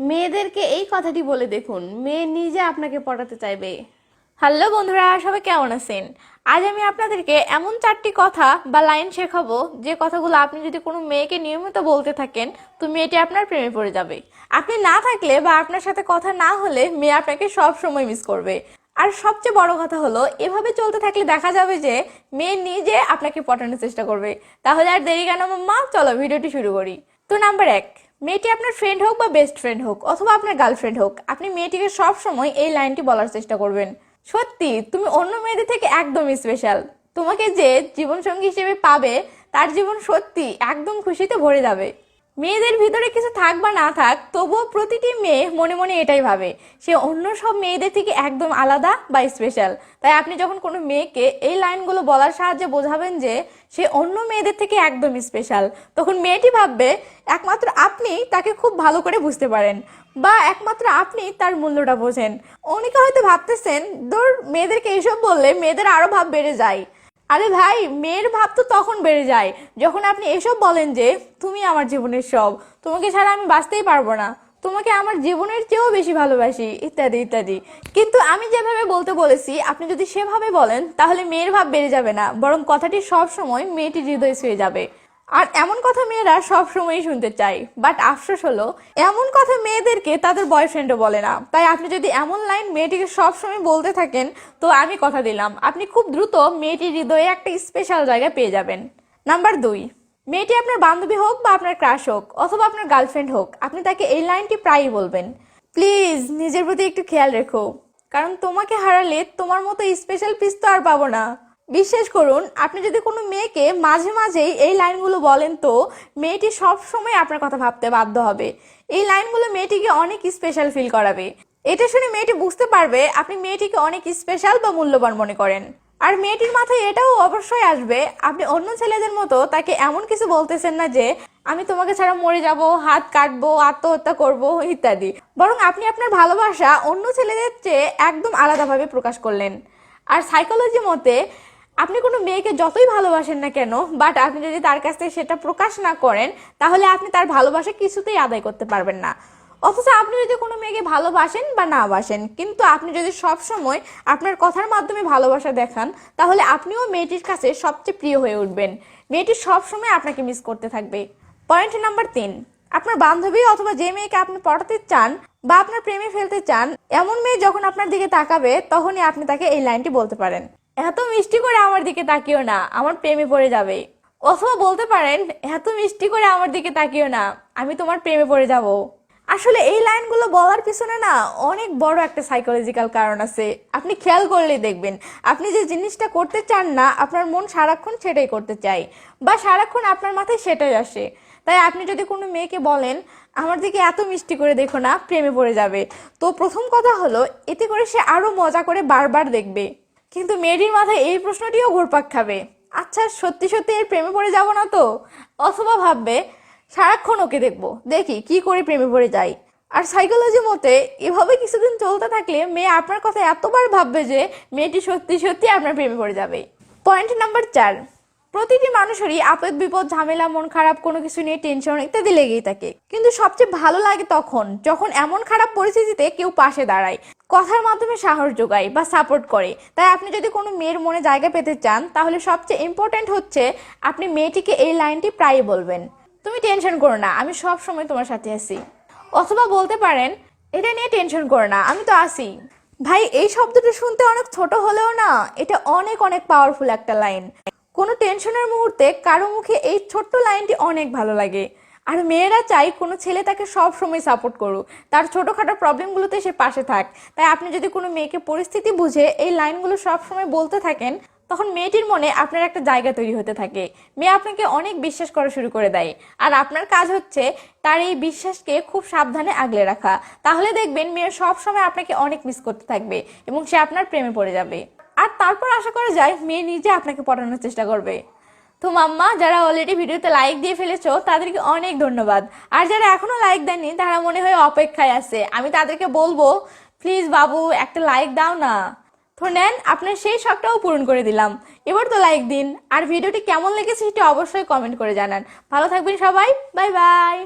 মেয়েদেরকে এই কথাটি বলে দেখুন, মেয়ে নিজে আপনাকে পটাতে চাইবে। হ্যালো বন্ধুরা, সবাই কেমন আছেন? আজ আমি আপনাদেরকে এমন 4টি কথা বা লাইন শেখাবো যে কথাগুলো আপনি যদি কোনো মেয়েকে নিয়মিত বলতে থাকেন তো মেয়েটি আপনার প্রেমে পড়ে যাবে। আপনি না থাকলে বা আপনার সাথে কথা না হলে মেয়ে আপনাকে সব সময় মিস করবে। আর সবচেয়ে বড় কথা হলো, এভাবে চলতে থাকলে দেখা যাবে যে মেয়ে নিজে আপনাকে পটানোর চেষ্টা করবে। তাহলে আর দেরি কেন মাম্মা, চলো ভিডিওটি শুরু করি। তো নাম্বার 1, মেয়েটি আপনার ফ্রেন্ড হোক বা বেস্ট ফ্রেন্ড হোক অথবা আপনার গার্লফ্রেন্ড হোক, আপনি মেয়েটিকে সব সময় এই লাইনটি বলার চেষ্টা করবেন। সত্যি তুমি অন্য মেয়েদের থেকে একদম স্পেশাল। তোমাকে যে জীবনসঙ্গী হিসেবে পাবে তার জীবন সত্যি একদম খুশিতে ভরে যাবে। মেয়েদের ভিতরে কিছু থাক বা না থাক, তবুও প্রতিটি মেয়ে মনে মনে এটাই ভাবে সে অন্য সব মেয়েদের থেকে একদম আলাদা বা স্পেশাল। তাই আপনি যখন কোনো মেয়েকে এই লাইনগুলো বলার সাহায্যে বোঝাবেন যে সে অন্য মেয়েদের থেকে একদম স্পেশাল, তখন মেয়েটি ভাববে একমাত্র আপনি তাকে খুব ভালো করে বুঝতে পারেন বা একমাত্র আপনি তার মূল্যটা বোঝেন। অনেকে হয়তো ভাবতেছেন দূর, মেয়েদেরকে এইসব বললে মেয়েদের আরো ভাব বেড়ে যায়। আরে ভাই, মেয়ের ভাব তো তখন বেড়ে যায় যখন আপনি এসব বলেন যে তুমি আমার জীবনের সব, তোমাকে ছাড়া আমি বাঁচতেই পারবো না, তোমাকে আমার জীবনের চেয়েও বেশি ভালোবাসি, ইত্যাদি ইত্যাদি। কিন্তু আমি যেভাবে বলতে বলেছি আপনি যদি সেভাবে বলেন তাহলে মেয়ের ভাব বেড়ে যাবে না, বরং কথাটি সব সময় মেয়েটির হৃদয় ছুঁয়ে যাবে। আর এমন কথা মেয়েরা সব সময়ই শুনতে চায়, বাট আফসোস হলো এমন কথা মেয়েদেরকে তাদের বয়ফ্রেন্ডও বলে না। তাই আপনি যদি এমন লাইন মেয়েটিকে সব সময় বলতে থাকেন তো আমি কথা দিলাম আপনি খুব দ্রুত মেয়েটির হৃদয়ে একটা স্পেশাল জায়গা পেয়ে যাবেন। নাম্বার 2, মেয়েটি আপনার বান্ধবী হোক বা আপনার ক্রাশ হোক অথবা আপনার গার্লফ্রেন্ড হোক, আপনি তাকে এই লাইনটি প্রায়ই বলবেন। প্লিজ নিজের প্রতি একটু খেয়াল রেখো, কারণ তোমাকে হারালে তোমার মতো স্পেশাল পিস তো আর পাবো না। বিশ্বাস করুন, আপনি যদি কোনো মেয়েকে মাঝে মাঝেই এই লাইনগুলো বলেন তো মেয়েটি সব সময় আপনার কথা ভাবতে বাধ্য হবে। এই লাইনগুলো মেয়েটিকে অনেক স্পেশাল ফিল করাবে। এটা শুনে মেয়েটি বুঝতে পারবে আপনি মেয়েটিকে অনেক স্পেশাল বা মূল্যবান মনে করেন। আর মেয়েটির মাথায় এটাও অবশ্যই আসবে আপনি অন্য ছেলেদের মতো তাকে এমন কিছু বলতেছেন না যে আমি তোমাকে ছাড়া মরে যাব, হাত কাটবো, আত্মহত্যা করব ইত্যাদি, বরং আপনি আপনার ভালোবাসা অন্য ছেলেদের চেয়ে একদম আলাদাভাবে প্রকাশ করলেন। আর সাইকোলজি মতে আপনি কোনো মেয়েকে যতই ভালোবাসেন না কেন, বাট আপনি যদি তার কাছ থেকে সেটা প্রকাশ না করেন তাহলে আপনি তার ভালোবাসা কিছুতেই আদায় করতে পারবেন না। অথচ আপনি যদি কোনো মেয়েকে ভালোবাসেন বা না বাসেন, কিন্তু আপনি যদি সব সময় আপনার কথার মাধ্যমে ভালোবাসা দেখান তাহলে আপনিও মেয়েটির কাছে সবচেয়ে প্রিয় হয়ে উঠবেন। মেয়েটি সব সময় আপনাকে মিস করতে থাকবে। পয়েন্ট নাম্বার 3, আপনার বান্ধবী অথবা যে মেয়েকে আপনি পটাতে চান বা আপনার প্রেমে ফেলতে চান, এমন মেয়ে যখন আপনার দিকে তাকাবে তখনই আপনি তাকে এই লাইনটি বলতে পারেন। এত মিষ্টি করে আমার দিকে তাকিও না, আমার প্রেমে পড়ে যাবে। অথবা বলতে পারেন এত মিষ্টি করে আমার দিকে তাকিও না, আমি তোমার প্রেমে পড়ে যাব। আসলে এই লাইনগুলো বলার পিছনে না অনেক বড় একটা সাইকোলজিক্যাল কারণ আছে। আপনি খেয়াল করলেই দেখবেন আপনি যে জিনিসটা করতে চান না আপনার মন সারাক্ষণ সেটাই করতে চায় বা সারাক্ষণ আপনার মাথায় সেটাই আসে। তাই আপনি যদি কোনো মেয়েকে বলেন আমার দিকে এত মিষ্টি করে দেখো না, প্রেমে পড়ে যাবে, তো প্রথম কথা হলো এতে করে সে আরো মজা করে বারবার দেখবে। কিন্তু মেয়েটির মাথায় এই প্রশ্নটিও ঘুরপাক খাবে, আচ্ছা সত্যি সত্যি এর প্রেমে পড়ে যাব না তো? অথবা ভাববে সারাক্ষণ ওকে দেখবো, দেখি কি করে প্রেমে পড়ে যাই। আর সাইকোলজি মতে এভাবে কিছুদিন চলতে থাকলে মেয়ে আপনার কথা এতবার ভাববে যে মেয়েটি সত্যি সত্যি আপনার প্রেমে পড়ে যাবে। পয়েন্ট নাম্বার 4, প্রতিটি মানুষেরই আপদ বিপদ, ঝামেলা, মন খারাপ, কোনো কিছু নিয়ে টেনশন ইত্যাদি লেগেই থাকে। কিন্তু সবচেয়ে ভালো লাগে তখন যখন এমন খারাপ পরিস্থিতিতে কেউ পাশে দাঁড়ায়, কথার মাধ্যমে সাহস যোগায় বা সাপোর্ট করে। তাই আপনি যদি কোনো মেয়ের মনে জায়গা পেতে চান তাহলে সবচেয়ে ইম্পর্টেন্ট হচ্ছে আপনি মেয়েটিকে এই লাইনটি প্রায়ই বলবেন, তুমি টেনশন করো না, আমি সব সময় তোমার সাথে আছি। অথবা বলতে পারেন এটা নিয়ে টেনশন করো না, আমি তো আছি। ভাই, এই শব্দটা শুনতে অনেক ছোট হলেও না এটা অনেক অনেক পাওয়ারফুল একটা লাইন। কোনো টেনশনের মুহূর্তে কারো মুখে এই ছোট্ট লাইনটি অনেক ভালো লাগে। আর মেয়েরা চাই কোনো ছেলে তাকে সব সময় সাপোর্ট করুক, তার ছোটখাটো প্রবলেমগুলোতে সে পাশে থাক। তাই আপনি যদি কোনো মেয়েকে পরিস্থিতি বুঝে এই লাইনগুলো সব সময় বলতে থাকেন তখন মেয়েটির মনে আপনার একটা জায়গা তৈরি হতে থাকে। মেয়ে আপনাকে অনেক বিশ্বাস করা শুরু করে দেয়। আর আপনার কাজ হচ্ছে তার এই বিশ্বাসকে খুব সাবধানে আগলে রাখা। তাহলে দেখবেন মেয়ে সব সময় আপনাকে অনেক মিস করতে থাকবে এবং সে আপনার প্রেমে পড়ে যাবে। আর তারপর আশা করা যায় মেয়ে নিজে আপনাকে পটানোর চেষ্টা করবে। তো মাম্মা, যারা অলরেডি ভিডিওতে লাইক দিয়ে ফেলেছো তাদেরকে অনেক ধন্যবাদ। আর যারা এখনো লাইক দেননি তারা মনে হয় অপেক্ষায় আছে, আমি তাদেরকে বলবো প্লিজ বাবু একটা লাইক দাও না। তো নেন, আপনার সেই শখটাও পূরণ করে দিলাম। এবার তো লাইক দিন। আর ভিডিওটি কেমন লেগেছে সেটা অবশ্যই কমেন্ট করে জানান। ভালো থাকবেন সবাই, বাই বাই।